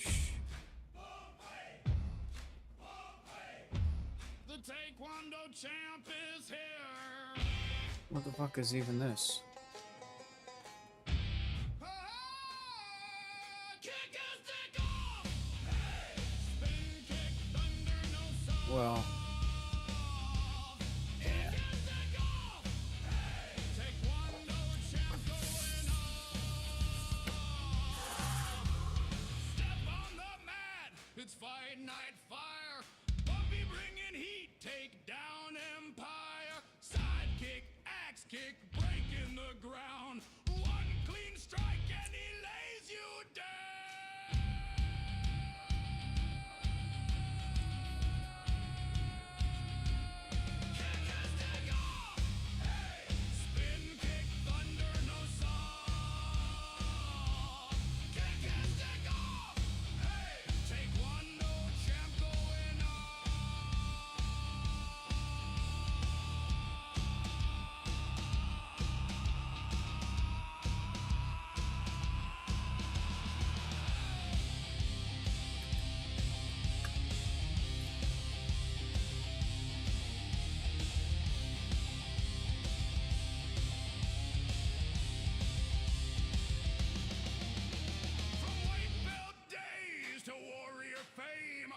gosh. The Taekwondo champ is here. What the fuck is even this? Well, it's fight night fire. Bumpy bringing heat, take down empire. Side kick, axe kick, breaking the ground. One clean strike and he lays you down. Kick his dick off. Hey, spin kick, thunder, no song. Kick his dick off. Hey, Taekwondo champ going on. From white belt days to warrior fame,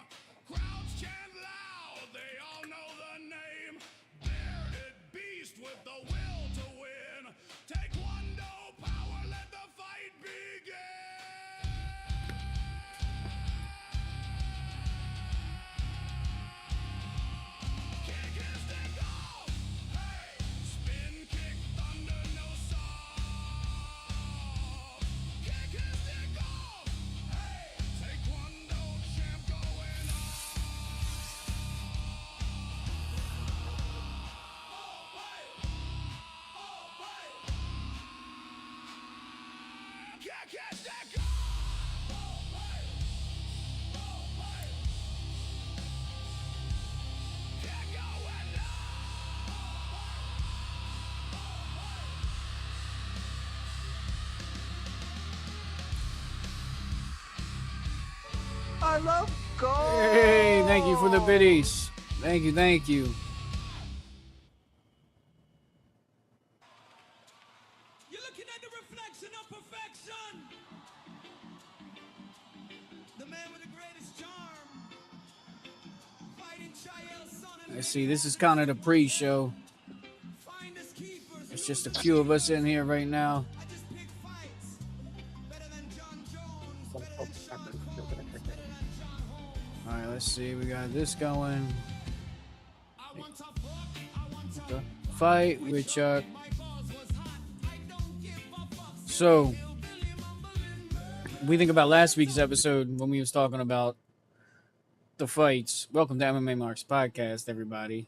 crowds chant loud, they all know the name. Bearded beast with the will to win. Taekwondo power, let the fight begin. Kick his dick off. Hey, spin kick, thunder, no song. Kick his dick off. Hey, Taekwondo champ going on. Kick his dick off. Kick going on. I love gold. hey, thank you for the biddies. Thank you, thank you. You're looking at the reflection of perfection. The man with the greatest charm. Fighting Chael's son and Let's see, this is kind of the pre-show. finders keepers. It's just a few of us in here right now. I just pick fights. Better than John Jones. Better than Sean Combs. Better than John Holmes. All right, let's see. We got this going. I want to fuck. I want to The fight with Chuck. my balls was hot. I don't give a fuck. So, we think about last week's episode when we was talking about the fights. Welcome to MMA Marks Podcast, everybody.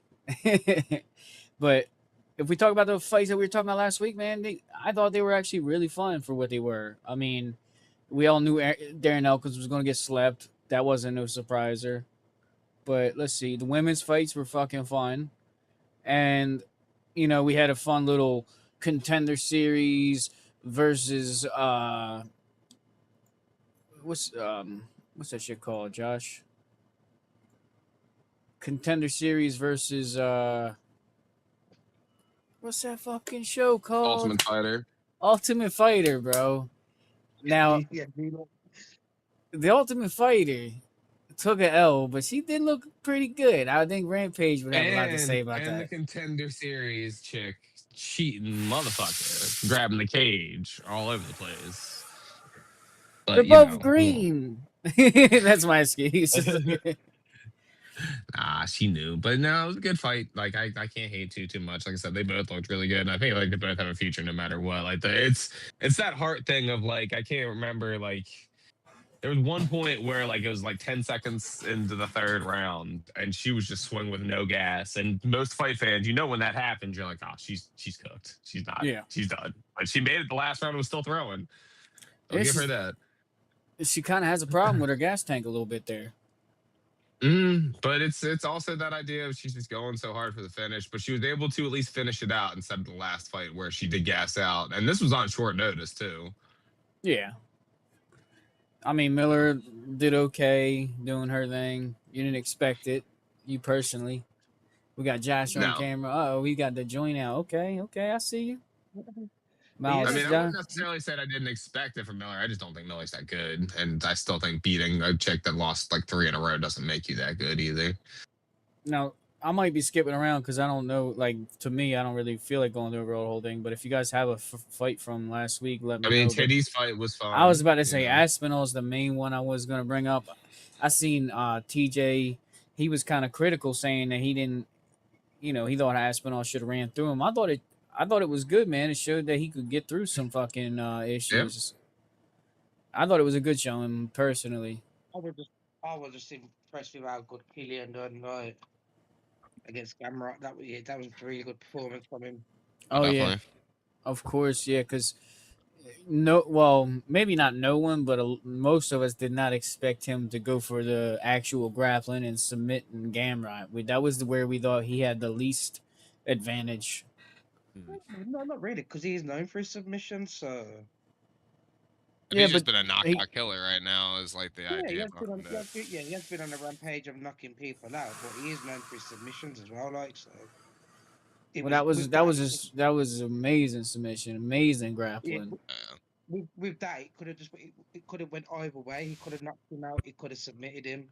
But if we talk about the fights that we were talking about last week, man, I thought they were actually really fun for what they were. I mean, we all knew Darren Elkins was going to get slept. That wasn't no surpriser. But let's see. The women's fights were fucking fun. And, you know, we had a fun little contender series versus what's that shit called, Josh? Contender series versus what's that fucking show called? Ultimate Fighter. Ultimate Fighter, bro. Now Yeah, the Ultimate Fighter took an L, but she did look pretty good. I think Rampage would have a lot to say about and the that. Contender Series chick cheating motherfucker, grabbing the cage all over the place. But, They're you both know, green. That's my excuse. Nah, she knew. But no, it was a good fight. Like I can't hate too much. Like I said, they both looked really good. And I think like they both have a future no matter what. Like it's that heart thing of like I can't remember like there was one point where like it was like 10 seconds into the third round and she was just swinging with no gas. And most fight fans, you know, when that happens, you're like, oh, she's cooked. She's not. Yeah. She's done. But she made it the last round and was still throwing. I'll This give her is- that. She kind of has a problem with her gas tank a little bit there. But it's also that idea of she's just going so hard for the finish, but she was able to at least finish it out instead of the last fight where she did gas out. And this was on short notice too. Yeah. I mean, Miller did okay doing her thing. You didn't expect it, you personally. We got Josh on No. camera. Oh, we got the joint out. Okay, okay, I see you. But I yeah, Mouse mean, I wouldn't John. necessarily say I didn't expect it from Miller. I just don't think Miller's that good, and I still think beating a chick that lost like 3 in a row doesn't make you that good either. Now, I might be skipping around because I don't know. Like, to me, I don't really feel like going over the whole thing. But if you guys have a fight from last week, let I me mean, know. But Titty's fight was I was fun. about to You say know, Aspinall's the main one I was going to bring up. I seen TJ. He was kind of critical, saying that he didn't. He thought Aspinall should have ran through him. I thought it was good, man. It showed that he could get through some fucking yeah. issues. I thought it was a good showing, personally. I was just, I was just impressed with how good Killian done like against Gamrot. That was a really good performance from him. Oh, Oh yeah, definitely. of course, yeah. Because no, well, maybe not no one, but most of us did not expect him to go for the actual grappling and submit and Gamrot. That was where we thought he had the least advantage. No, not really, because he is known for his submissions. So Yeah, He's but just been a he knockout killer right now. Is like the yeah, idea behind it. he has been on a rampage of knocking people out, but he is known for his submissions as well. Like so, it well was with that that. was just that was amazing submission, amazing Yeah, grappling. with that, it could have it could have went either way. He could have knocked him out. He could have submitted him.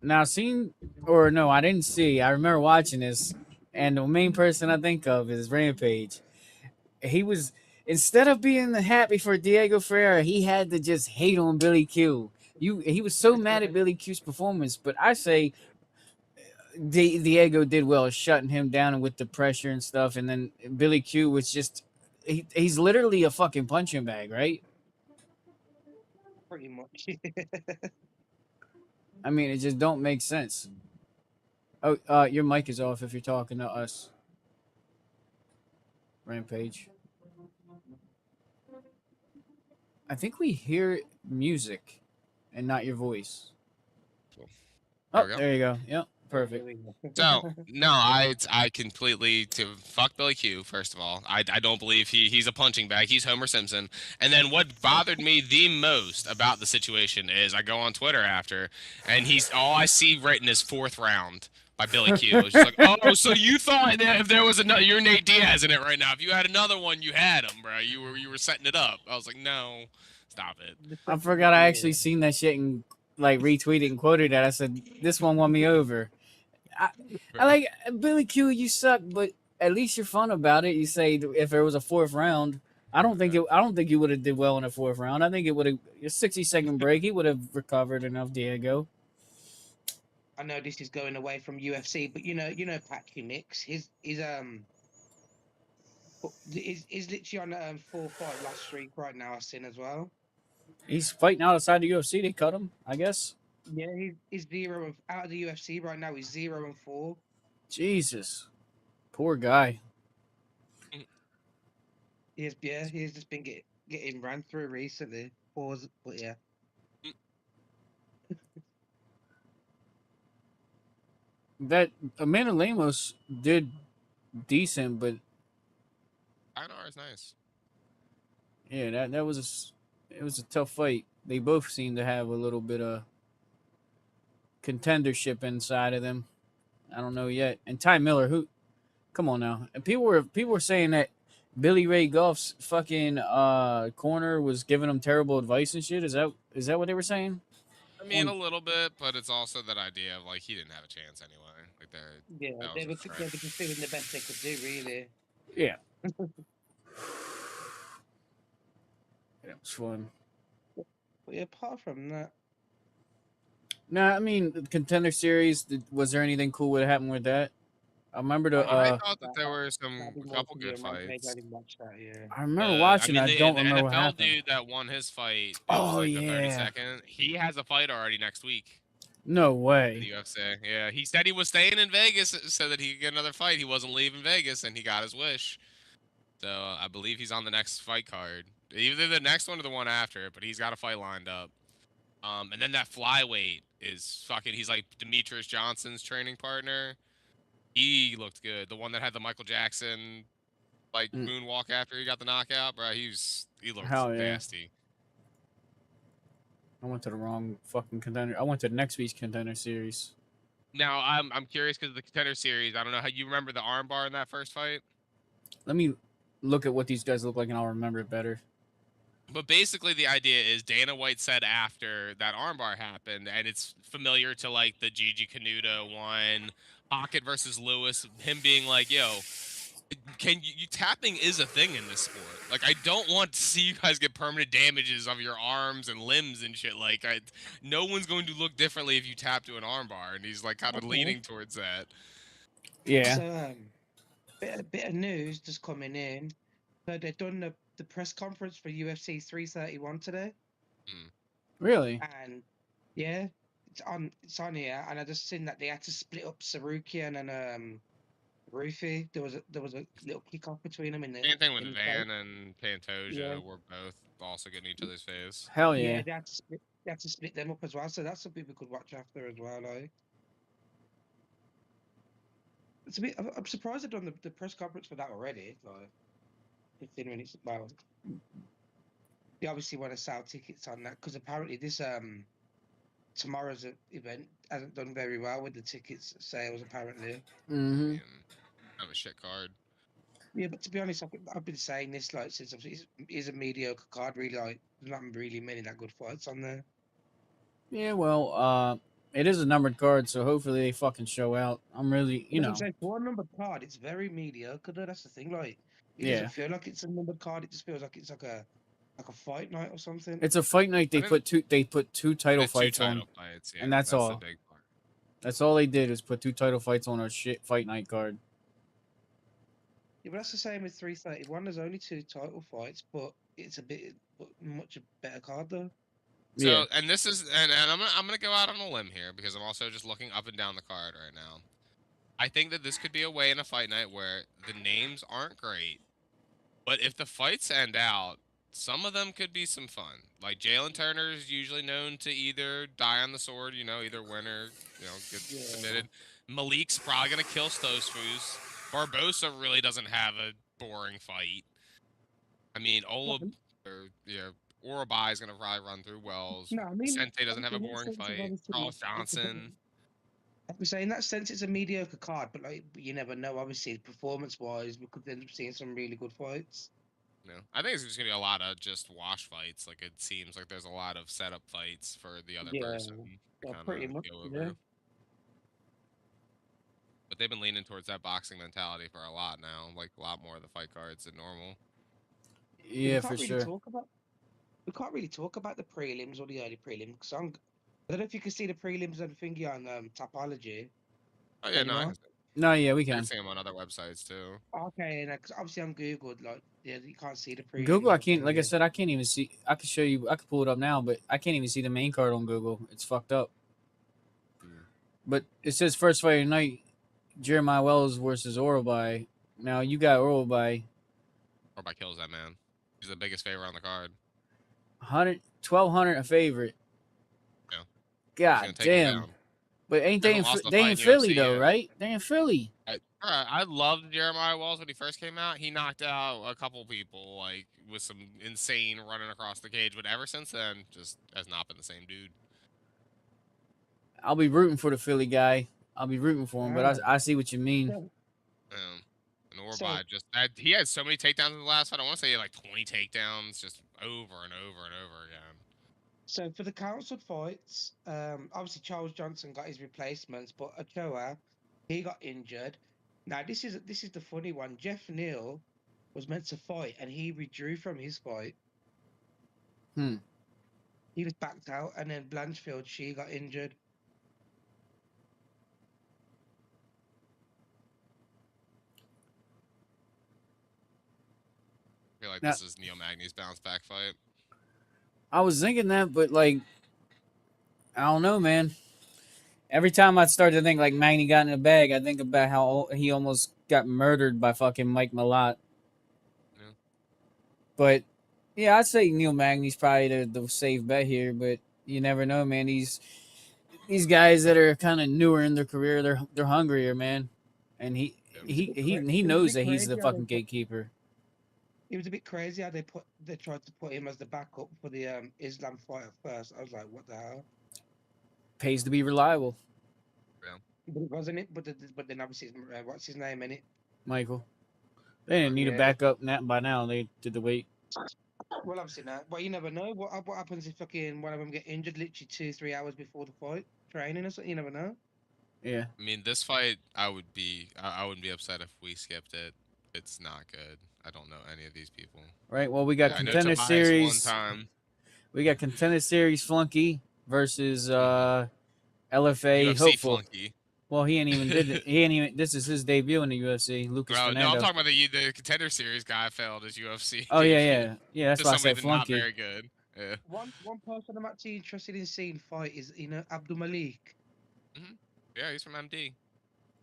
Now, seen or no, I didn't see. I remember watching this, and the main person I think of is Rampage. He was instead of being happy for Diego Ferreira, he had to just hate on Billy Q. He was so mad at Billy Q's performance, but I say Diego did well shutting him down with the pressure and stuff, and then Billy Q was just he's literally a fucking punching bag, right? Pretty much. I mean, it just don't make sense. Oh, your mic is off if you're talking to us, Rampage. I think we hear music and not your voice. Cool. There Oh, we go. there you go. Yep, There perfect. we go. So no, I completely to fuck Billy Q. First of all, I don't believe he's a punching bag. He's Homer Simpson. And then what bothered me the most about the situation is I go on Twitter after, and he's all I see written is fourth round by Billy Q. It's just like, oh, so you thought that if there was another, you're Nate Diaz in it right now. If you had another one, you had him, bro. You were setting it up. I was like, no, stop it. I forgot I actually Yeah. seen that shit and like retweeted and quoted that. I said this one won me over. I, I like Billy Q. You suck, but at least you're fun about it. You say if there was a fourth round, I don't think you would have did well in the fourth round. I think it would have a 60-second break. He would have recovered enough. Diego. I know this is going away from UFC, but Patrick Mix, is literally on a 4-fight loss streak right now. I've seen as well. He's fighting outside the UFC. They cut him, I guess. Yeah, he's out of the UFC right now. He's 0-4. Jesus, poor guy. He's just been getting ran through recently. Pause, but yeah. That Amanda Lemos did decent, but INR is nice. yeah, it was a tough fight. They both seem to have a little bit of contendership inside of them. I don't know yet. And Ty Miller, who? Come on now. And people were saying that Billy Ray Goff's fucking corner was giving him terrible advice and shit. Is that what they were saying? I mean, a little bit, but it's also that idea of like he didn't have a chance anyway. Like Yeah, that was a they threat. were just doing the best they could do, really. Yeah, it was fun. But yeah, apart from that, No, I mean the contender series. Was there anything cool that happened with that? I remember the. I um, thought that that, there that, were that'd be a more couple for you good and Rampage. I fights. didn't watch that. Yeah. I remember I watching. mean, I don't the remember what NFL happened. dude that won his fight, it was Oh like the yeah, 32nd. He has a fight already next week no in the way. UFC. Yeah, he said he was staying in Vegas so that he could get another fight. He wasn't leaving Vegas, and he got his wish. So I believe he's on the next fight card, either the next one or the one after. But he's got a fight lined up. And then that flyweight is fucking. He's like Demetrius Johnson's training partner. He looked good. The one that had the Michael Jackson like Mm. moonwalk after he got the knockout, bro. He looked Hell yeah. nasty. I went to the wrong fucking contender. I went to next week's contender series. Now I'm curious because the contender series. I don't know how you remember the armbar in that first fight. Let me look at what these guys look like, and I'll remember it better. But basically, the idea is Dana White said after that armbar happened, and it's familiar to like the Gigi Canuto one, Pocket versus Lewis, him being like, "Yo, you tapping is a thing in this sport. Like, I don't want to see you guys get permanent damages of your arms and limbs and shit. Like, no one's going to look differently if you tap to an armbar." And he's like kind of Okay. leaning towards that. Yeah. So, bit of news just coming in. So they've done the press conference for UFC 331 today, Really? and yeah, it's on here. And I just seen that they had to split up Sarukian and Rufi. There was a little kickoff between them in the Same thing with in the Van fight. and Pantoja. Yeah, Were both also getting each other's face. Hell yeah, yeah. they had to split them up as well. So that's something we could watch after as well. Like, it's a bit. I'm surprised they've done the press conference for that already. Like, 15 minutes. Well, they obviously want to sell tickets on that because apparently this tomorrow's event hasn't done very well with the tickets sales apparently. I Mm-hmm. mean, have a shit card. Yeah, but to be honest, I've been saying this like since it's a mediocre card. Really, like there's not really many that good fights on there. Yeah, well, it is a numbered card, so hopefully they fucking show out. I'm really, But I'm saying for a numbered card, it's very mediocre. Though that's the thing. Like it Yeah. doesn't feel like it's a numbered card. It just feels like it's like a fight night or something. It's a fight night. They I think- put two title It's two fights title on. fights, yeah, and that's all. the big part. That's all they did is put two title fights on a shit fight night card. Yeah, but that's the same with 331. There's only two title fights, but it's much a better card though. So, Yeah. and this is, and I'm gonna go out on a limb here because I'm also just looking up and down the card right now. I think that this could be a way in a fight night where the names aren't great, but if the fights end out, some of them could be some fun. Like Jalen Turner is usually known to either die on the sword, either win or get submitted. Malik's probably gonna kill Stosfus. Barbosa really doesn't have a boring fight. I mean, Orobai is gonna probably run through Wells. No, I mean, Sente doesn't have a in that boring sense, fight. obviously, Charles it's a Johnson. Like we say, in that sense, it's a mediocre card, but like you never know. Obviously, performance-wise, we could end up seeing some really good fights. I think it's just gonna be a lot of just wash fights. Like it seems like there's a lot of setup fights for the other person to pretty kind much. of go over. Yeah. But they've been leaning towards that boxing mentality for a lot now, like a lot more of the fight cards than normal. Yeah, for sure. We can't really talk about the prelims or the early prelims because I don't know if you can see the prelims and thingy on Topology. Oh yeah, no, I anymore. can, No, yeah, we I can can. see them on other websites too. Okay, because obviously on Google, like you can't see the prelims. Google, I or can't. Like I thingy. said, I can't even see. I could show you. I could pull it up now, but I can't even see the main card on Google. It's fucked up. But it says first fight of the night, Jeremiah Wells versus Orobai. Now you got Orobai, Orobai kills that man. He's the biggest favorite on the card. 1,200 a favorite. Yeah. He's God gonna take him damn. down. But ain't they Never in, lost a they fight in in Philly UFC though, yet. right? They in Philly. I loved Jeremiah Wells when he first came out. He knocked out a couple people like with some insane running across the cage, but ever since then, just has not been the same dude. I'll be rooting for the Philly guy. I'll be rooting for him, but I see what you mean. And Orobai he had so many takedowns in the last fight. I want to say he had like 20 takedowns just over and over and over again. So for the cancelled fights, obviously Charles Johnson got his replacements, but Ochoa, he got injured. Now this is the funny one. Jeff Neal was meant to fight, and he withdrew from his fight. He was backed out, and then Blanchfield, she got injured. I feel like this is Neil Magny's bounce back fight. I was thinking that, but like, I don't know, man. Every time I start to think like Magny got in the bag, I think about how he almost got murdered by fucking Mike Malott. Yeah. But yeah, I'd say Neil Magny's probably the safe bet here, but you never know, man. These guys that are kind of newer in their career, they're hungrier, man. And he knows that he's the fucking gatekeeper. It was a bit crazy how they tried to put him as the backup for the Islam fight at first. I was like, what the hell? Pays to be reliable, But it wasn't it. But then obviously, what's his name in it? Michael. They didn't need a Yeah. backup by now. They did the wait. Well, obviously not. But you never know. What happens if fucking one of them get injured literally 2-3 hours before the fight, training or something? You never know. Yeah. I mean, this fight, I wouldn't be upset if we skipped it. It's not good. I don't know any of these people. Right. Well, we got I know contender Tobias one series. time. We got contender series flunky versus Mhm. LFA UFC hopeful. flunky. Well, he ain't even did it. He ain't even. This is his debut in the UFC. Lucas Bro, no, I'm Fernando. talking about the contender series guy failed his UFC. Oh yeah, debut yeah. That's to why I somebody said that's not flunky. very good. Yeah. One person I'm actually interested in seeing fight is Abdul Malik. Yeah, he's from MD.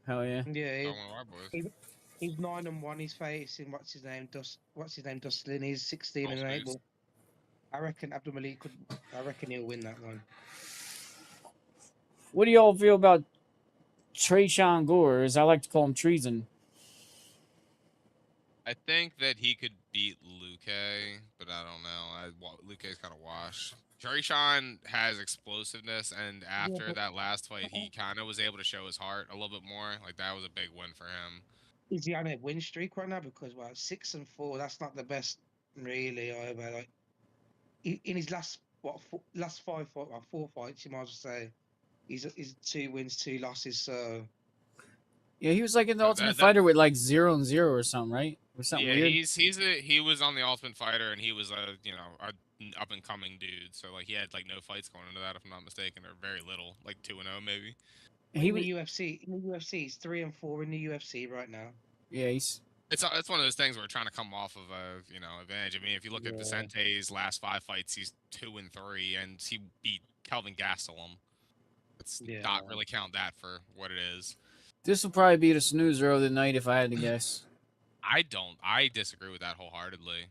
Hell yeah. Yeah, So one of our boys. he's 9-1. He's facing what's his name, Dustin. He's 16-8. Smooth. But I reckon Abdul Malik could. I reckon he'll win that one. What do y'all feel about Trayshawn Gore, as I like to call him, treason? I think that he could beat Luque, but I don't know. Luque's kind of washed. Trayshawn has explosiveness, and after but- that last fight, he kind of was able to show his heart a little bit more. Like, that was a big win for him. Is he on a win streak right now? Because 6-4, that's not the best, really. Either. Like in his last last 4 fights, you might as well say he's 2 wins, 2 losses. So Yeah, he was like in the Uh, Ultimate that- Fighter with like 0-0 or something, right? Or something Yeah, weird. he was on the Ultimate Fighter, and he was a up and coming dude. So like he had like no fights going into that, if I'm not mistaken, or very little, like 2-0 maybe. He in was. the UFC, he's 3-4 in the UFC right now. Yeah, he's. It's one of those things where we're trying to come off of a advantage. I mean, if you look at Yeah. Vicente's last 5 fights, he's 2-3, and he beat Kelvin Gastelum. Let's not really count that for what it is. This will probably be the snoozer of the night if I had to guess. I disagree with that wholeheartedly.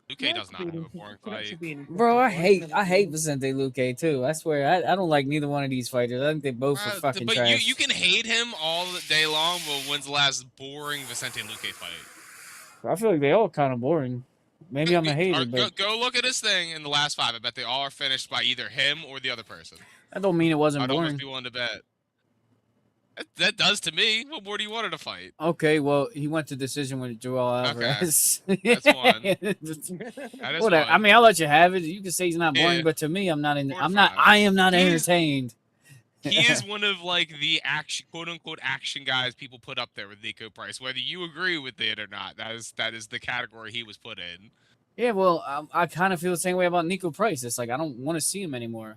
Luque does not have a boring fight. Bro, I hate Vicente Luque too. I swear, I don't like neither one of these fighters. I think they both are fucking But trash. you can hate him all day long, but when's the last boring Vicente Luque fight? I feel like they all kind of boring. Maybe I'm a hater, but Go look at his thing in the last 5. I bet they all are finished by either him or the other person. that don't mean it wasn't I'd almost boring. be willing to bet. That does to me. What more do you want in a fight? Okay, well, he went to decision with Joel Alvarez. That's one. That is Whatever. one. I mean, I'll let you have it. You can say he's not boring, Yeah. but to me, I'm not in. 4 I'm to not. 5. I am not He's- entertained. He is one of like the action, quote unquote, action guys people put up there with Nico Price. Whether you agree with it or not, that is the category he was put in. Yeah, well, I kind of feel the same way about Nico Price. It's like I don't want to see him anymore.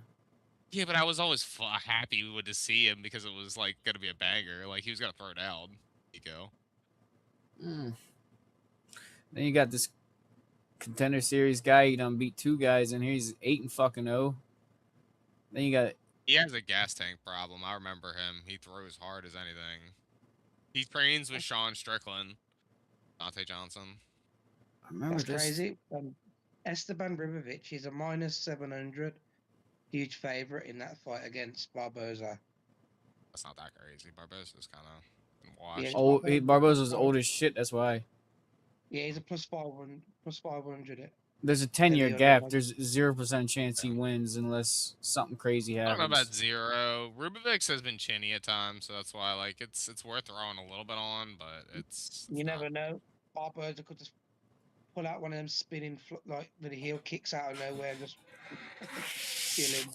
Yeah, but I was always happy to see him because it was like gonna be a banger. Like he was gonna throw it down. Nico. Mm. Then you got this contender series guy. He done beat 2 guys, and he's 8-0. Then you got. He has a gas tank problem. I remember him. He throws hard as anything. He trains with Sean Strickland, Dante Johnson. I remember That's this. crazy. Esteban Ribovic is a -700, huge favorite in that fight against Barboza. That's not that crazy. Barbosa's kind of washed. Yeah. Oh, Barboza's old as shit. That's why. Yeah, he's a +500. There's a 10-year Heavy on gap. that. There's 0% chance he wins unless something crazy I don't know happens. about 0. Rubovic has been chinny at times, so that's why like it's worth throwing a little bit on, but it's You not. never know. Barboza could just pull out one of them spinning like the heel kicks out of nowhere and just kill him.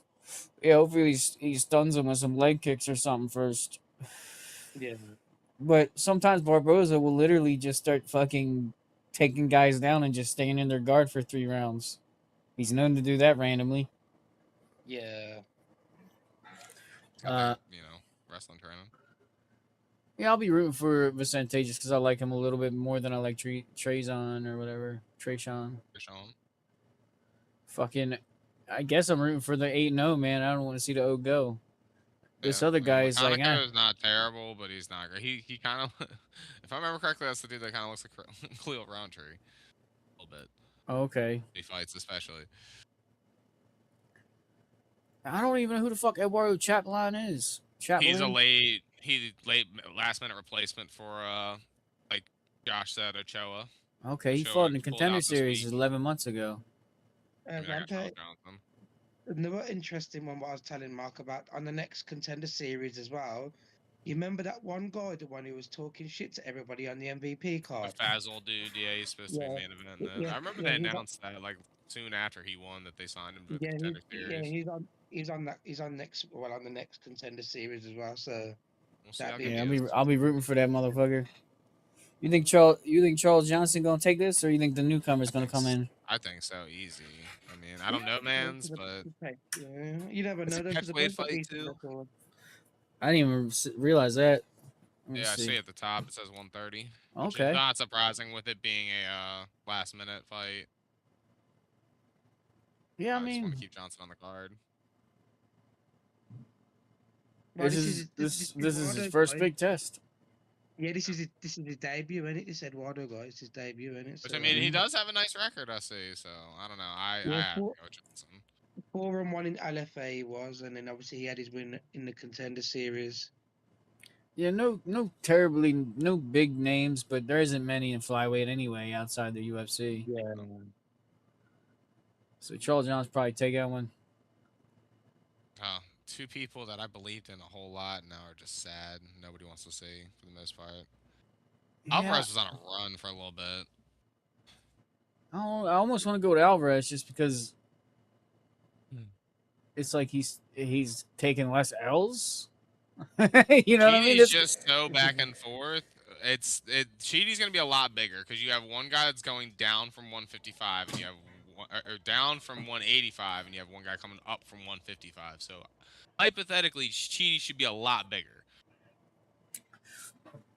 Yeah, hopefully he stuns him with some leg kicks or something first. Yeah. But sometimes Barboza will literally just start fucking taking guys down and just staying in their guard for 3 rounds. He's known to do that randomly. Yeah. Got that, wrestling training. Yeah, I'll be rooting for Vicente just because I like him a little bit more than I like Trayson or whatever. Trayshawn. Deshaun. Fucking, I guess I'm rooting for the 8-0, man. I don't want to see the O go. This other guy is like, is not terrible, but he's not great. He kind of, if I remember correctly, that's the dude that kind of looks like Khalil Roundtree, a little bit. oh, okay. He fights especially. I don't even know who the fuck Eduardo Chaplin is. Chaplin? He's a late last minute replacement for like Josh said, Ochoa. Okay, he Show fought it in the pulled Contender out this Series week. 11 months ago. I mean, I got Charles Johnson. Another interesting one, what I was telling Mark about on the next Contender Series as well. You remember that one guy, the one who was talking shit to everybody on the MVP The card? Fazol dude, yeah, he's supposed to be Yeah, main event. yeah, I remember yeah. they He's on, announced that like soon after he won that they signed him to the yeah, Contender Series. he's on that. He's on next. Well, on the next Contender Series as well. So We'll see that'd how be good Yeah, he is. I'll be rooting for that motherfucker. You think Charles Johnson gonna take this, or you think the newcomer's gonna come in? I think so. Easy. I mean, I yeah, don't know, man's, but yeah, you never it's know a though, because they catchweight both got fight decent too. record. I didn't even realize that. Let me Yeah, I see. see at the top it says 130, which is Okay. not surprising with it being a last minute fight. Yeah, I I just want mean, to keep Johnson on the card. Well, this is this is his Eduardo first guy. big test. Yeah, this is his debut, isn't it? This Eduardo guy, it's his debut, isn't it? Which So I mean, he does have a nice record, I see. So I don't know. I yeah, have to go Johnson. 4-1 in LFA he was, and then obviously he had his win in the Contender Series. Yeah, no big names, but there isn't many in flyweight anyway outside the UFC. Yeah. So Charles Johnson probably take that one. Two people that I believed in a whole lot now are just sad. Nobody wants to see for the most part. Yeah, Alvarez was on a run for a little bit. I almost want to go to Alvarez just because it's like he's taking less L's. You know what I mean? Cheaty's just so back and forth. Cheaty's gonna be a lot bigger because you have one guy that's going down from 155 and you have or down from 185 and you have one guy coming up from 155. So hypothetically, Cheaty should be a lot bigger.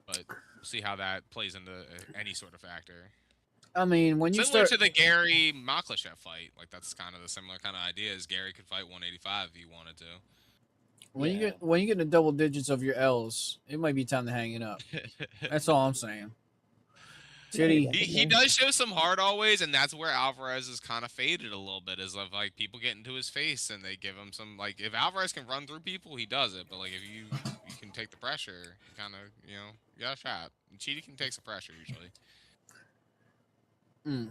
But we'll see how that plays into any sort of factor. I mean, when you Similar start to the Garry Makhachev fight, like that's kind of the similar kind of idea. Is Garry could fight 185 if he wanted to. when you get in the double digits of your L's, it might be time to hang it up. That's all I'm saying. Chitty, He does show some heart always, and that's where Alvarez is kind of faded a little bit. Is of like people get into his face and they give him some like if Alvarez can run through people, he does it. But like if you can take the pressure, you kind of you got a shot. And Cheaty can take some pressure usually. and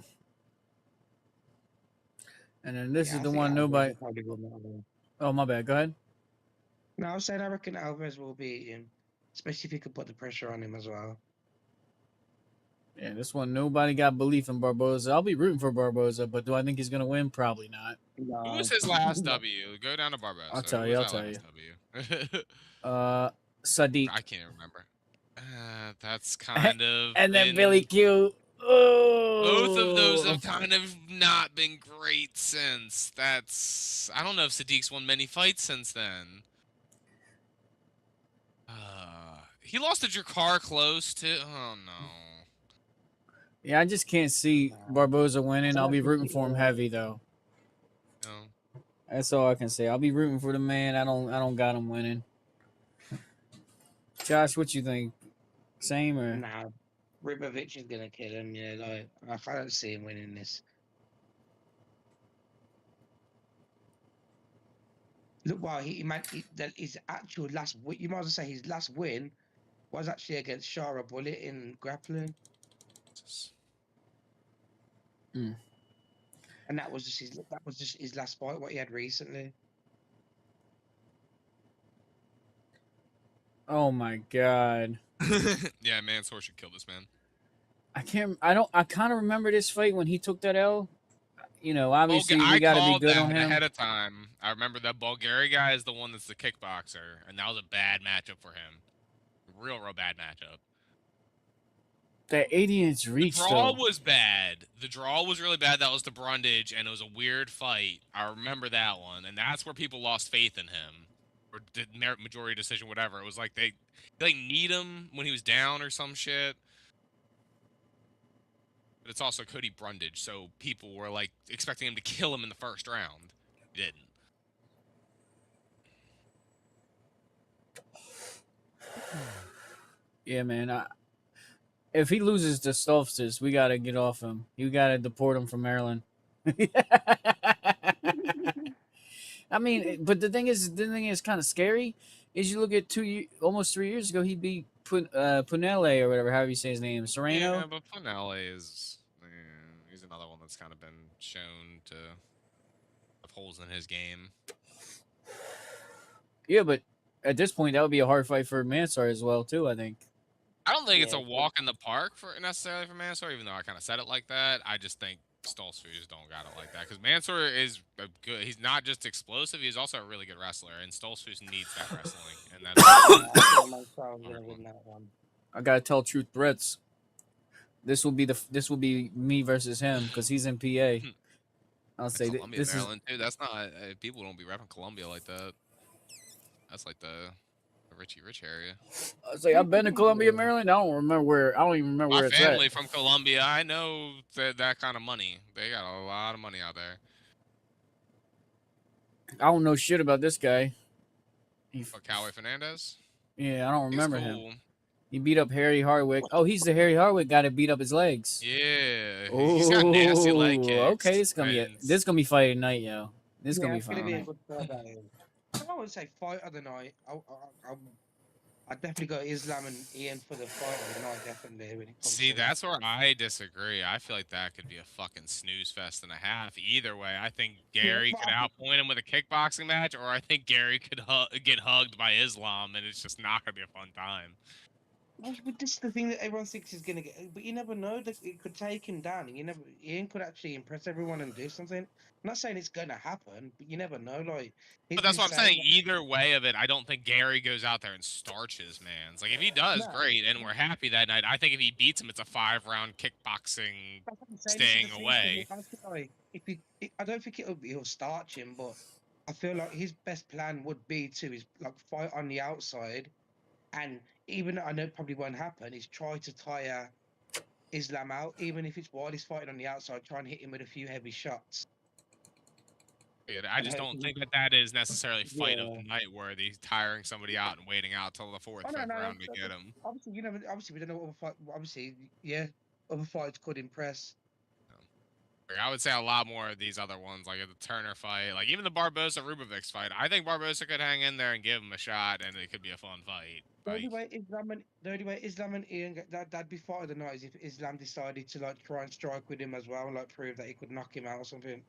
then this is the one nobody. Oh my bad. Go ahead. No, I was saying I reckon Alvarez will beat him, especially if he could put the pressure on him as well. Yeah, this one nobody got belief in Barboza. I'll be rooting for Barboza, but do I think he's gonna win? Probably not. Who was his last W? Go down to Barboza. I'll tell you. Who I'll was that tell you. last W? Sadiq. I can't remember. That's kind of And then been- Billy Q. Oh, Both of those have kind of not been great since. I don't know if Sadiq's won many fights since then. He lost to Jakar close to. Oh no. Yeah, I just can't see Barboza winning. I'll be rooting for him heavy though. No. That's all I can say. I'll be rooting for the man. I don't got him winning. Josh, what you think? Same or? Nah, Ribovic is gonna kill him. Yeah, like I don't see him winning this. Look, well, his actual last win. You might as well say his last win was actually against Shara Bullet in grappling. Mm. And that was just his last fight. What he had recently. Oh my god. Yeah, Mansoor should kill this man. I kind of remember this fight when he took that L. You know, obviously we got to be good on him. Ahead of time. I remember that Bulgari guy is the one that's the kickboxer, and that was a bad matchup for him. Real bad matchup. That 80-inch reach, The draw was bad. The draw was really bad. That was the Brundage, and it was a weird fight. I remember that one, and that's where people lost faith in him, or did majority decision, whatever. It was like they need him when he was down or some shit. But it's also Cody Brundage, so people were like expecting him to kill him in the first round. He didn't. Yeah, man. If he loses to Stoltzfus, we got to get off him. You got to deport him from Maryland. I mean, but the thing is kind of scary. Is you look at almost 3 years ago, he beat Punelle or whatever, however you say his name, Serrano. Yeah, but Punelle is He's another one that's kind of been shown to have holes in his game. Yeah, but at this point, that would be a hard fight for Mansoor as well, too. I think. I don't think it's a Yeah, walk in the park for necessarily for Mansoor, even though I kind of said it like that. I just think Stoltzfus don't got it like that because Mansoor is a good. He's not just explosive; he's also a really good wrestler, and Stoltzfus needs that wrestling, and that's I think Mansour's gonna win that one. I gotta tell truth threats. This will be me versus him because he's in PA. I'll say Columbia, this is. Maryland too. That's not people don't be repping Columbia like that. That's like the Richie Rich area. I'll say I've been to Columbia, Maryland. I don't remember where. I don't even remember My where it's family at. from Columbia, I know that kind of money. They got a lot of money out there. I don't know shit about this guy. But Cowboy Fernandez, Yeah, I don't he's remember cool. him. He beat up Harry Hardwick. Oh, he's the Harry Hardwick guy that beat up his legs. Yeah, he's got nasty leg kicks. Okay, it's gonna be this gonna be fighting night, yo. This is Yeah, gonna be it's gonna be a fun. good fight. That is. I would say fight of the night. I'd definitely go Islam and Ian for the fight of the night. Definitely when it comes See, to that's where I disagree. I feel like that could be a fucking snooze fest and a half. Either way, I think Gary but could outpoint him with a kickboxing match, or I think Gary could get hugged by Islam, and it's just not gonna be a fun time. But this is the thing that everyone thinks he's gonna get. But you never know. That it could take him down. You never. Ian could actually impress everyone and do something. I'm not saying it's gonna happen, but you never know. Like, he's But that's been what I'm saying. that- Either way of it, I don't think Gary goes out there and starches Mans. Like if he does, No. great, and we're happy that night. I think if he beats him, it's a 5-round kickboxing. That's what I'm saying, this is staying the thing, away. I feel like I don't think he'll starch him, but I feel like his best plan would be to fight on the outside, and even though I know it probably won't happen, is try to tire Islam out, even if it's while he's fighting on the outside, try and hit him with a few heavy shots. I just don't think that is necessarily fight of Yeah. the night where he's tiring somebody out and waiting out till the fourth, Oh, no, fifth no, round to that's- get him. Obviously, obviously we don't know what other fight. Obviously, yeah, other fights could impress. I would say a lot more of these other ones, like the Turner fight, like even the Barbosa Rubovic fight. I think Barbosa could hang in there and give him a shot, and it could be a fun fight. The only Like, way Islam and Ian that'd be fight of the night is if Islam decided to try and strike with him as well, and prove that he could knock him out or something.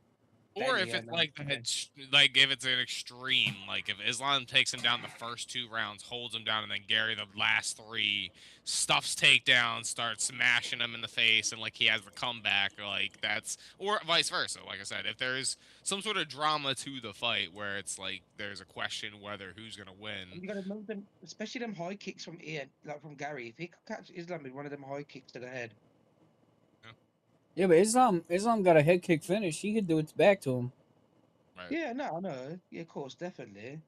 or Then, if yeah, it's no, like yeah. like if it's an extreme, like if Islam takes him down the first 2 rounds, holds him down, and then Gary the last 3 stuffs takedowns, starts smashing him in the face, and like he has the comeback, or like that's, or vice versa. Like I said, if there's some sort of drama to the fight where it's like there's a question whether who's gonna win. You gotta remember them, especially them high kicks from Ian, like from Gary. If he could catch Islam with one of them high kicks to the head. Yeah, but Islam got a head kick finish. He could do it back to him. Right. Yeah, no, I know. Yeah, of course, definitely.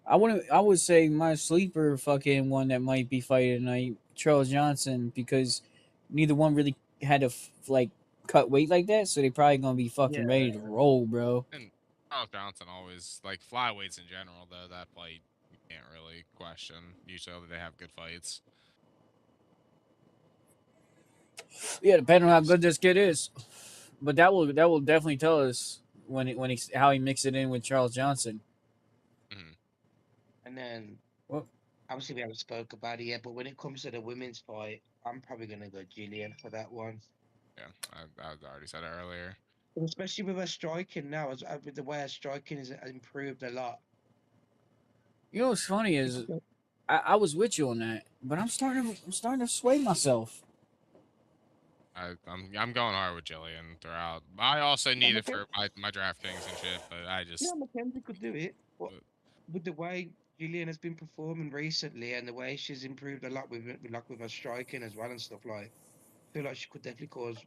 I would say my sleeper fucking one that might be fighting tonight, Charles Johnson, because neither one really had to cut weight like that, so they probably gonna be fucking ready to roll, bro. And Charles Johnson always, like flyweights in general, though, that fight you can't really question. Usually they have good fights. Yeah, depending on how good this kid is, but that will definitely tell us how he mixed it in with Charles Johnson. And then, Well, obviously we haven't spoke about it yet, but when it comes to the women's fight, I'm probably gonna go Gillian for that one. Yeah, I already said it earlier. Especially with her striking now, with the way her striking has improved a lot. you know what's funny is I was with you on that, but I'm starting to sway myself. I'm going hard with Jillian throughout. I also need it for my DraftKings and shit, but I just Yeah, Mackenzie could do it. But with the way Gillian has been performing recently and the way she's improved a lot with her striking as well and stuff, I feel like she could definitely cause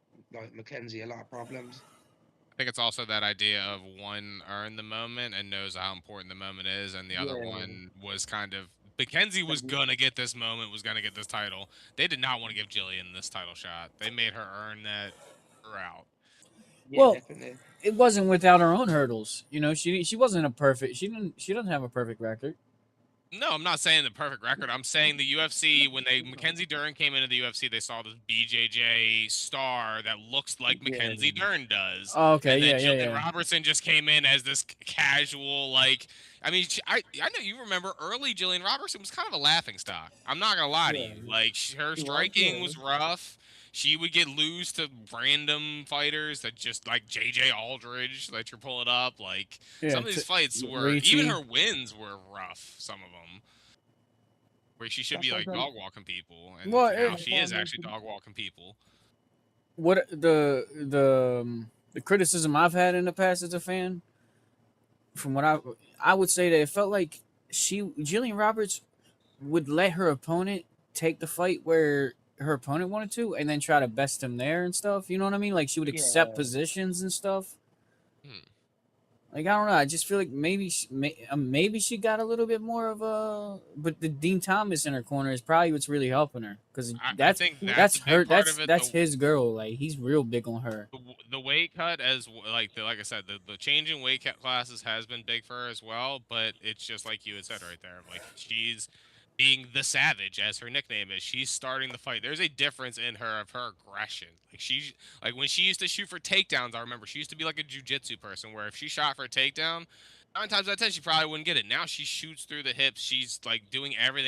Mackenzie a lot of problems. I think it's also that idea of one earned the moment and knows how important the moment is, and the other one was kind of Mackenzie was gonna get this moment, was gonna get this title. They did not want to give Jillian this title shot. They made her earn that throughout. Yeah, Well, definitely. It wasn't without her own hurdles. You know, she wasn't a perfect. She doesn't have a perfect record. No, I'm not saying the perfect record. I'm saying the UFC, when Mackenzie Dern came into the UFC, they saw this BJJ star that looks like Mackenzie Dern does. Oh, okay, And then yeah. Jillian Robertson just came in as this casual, like, I mean, I know you remember early Jillian Robertson was kind of a laughing stock. I'm not gonna lie to Yeah, you. Like her she was. striking Yeah, was rough. She would get loose to random fighters that just like JJ Aldridge that you're pulling up. Like Yeah, some of these fights were even Ricci. her wins were rough. Some of them where she should that's be what like I'm dog walking people, and Well, now That's she why I is actually mentioned. dog walking people. what the criticism I've had in the past as a fan, from what I would say that it felt like Jillian Roberts would let her opponent take the fight where her opponent wanted to, and then try to best him there and stuff. You know what I mean? Like she would accept Yeah, positions and stuff. Hmm. Like I don't know. I just feel like maybe she got a little bit more of a. But the Dean Thomas in her corner is probably what's really helping her because I think that's that's a big her part of it. that's his girl. Like he's real big on her. The weight cut like I said, the change in classes has been big for her as well, but it's just like you had said right there, like she's being the savage as her nickname is. She's starting the fight. There's a difference in her of her aggression. Like she like when she used to shoot for takedowns, I remember she used to be like a jujitsu person where if she shot for a takedown, 9 times out of 10 she probably wouldn't get it. Now she shoots through the hips. She's like doing everything